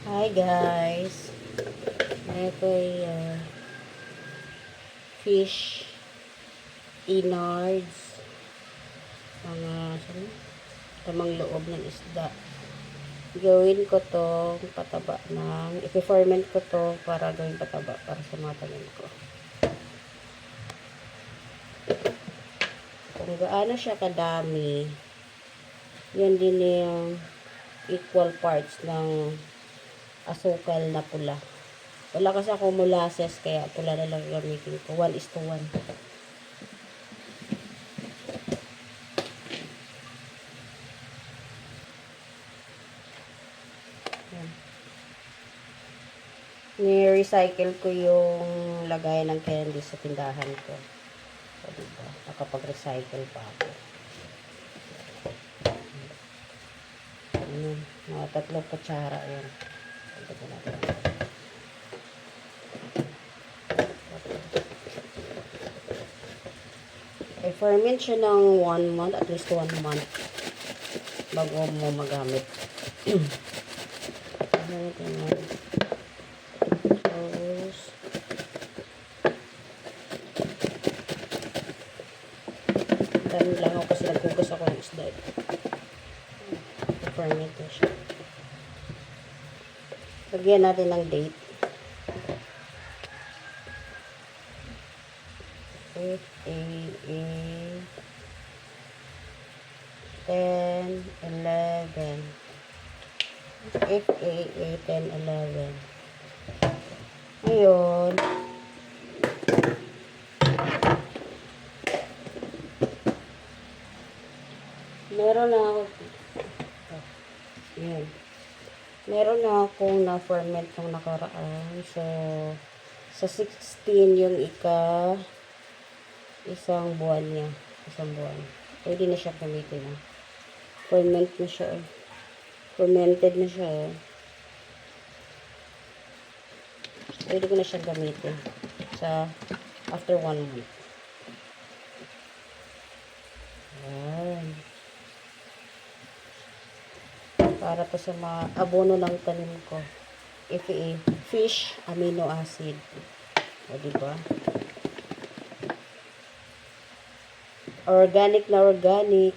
Hi guys, ito ay fish innards, mga tamang loob ng isda. Gawin ko to pataba ng, i-ferment ko to para gawin pataba para sa mga tanim ko. Kung gaano siya kadami, yan din yung equal parts ng asukal na pula. Wala kasi ako molasses, kaya pula na lang gamitin ko. 1:1. Ni-recycle ko yung lagayan ng candy sa tindahan ko. So, diba? Nakapag-recycle pa ako. Mga 3 kutsara yan. I-ferment siya ng 1 month, at least 1 month bago mo magamit. Dami lang ako kasi nagkugas ako ng isda. I-ferment na siya. Lagyan natin ng date. FAA 10-11. FAA 10-11. Ngayon, meron na ako. Yan. Meron na akong na-ferment nung nakaraan. So, sa 16 yung isang buwan niya. Isang buwan. Pwede na siya gamitin na. Ferment na siya. Fermented na siya. Pwede ko na siya gamitin sa after 1 month. Ayan. Para to sa mga abono ng tanim ko. FAA, fish amino acid. O, diba? Organic na organic.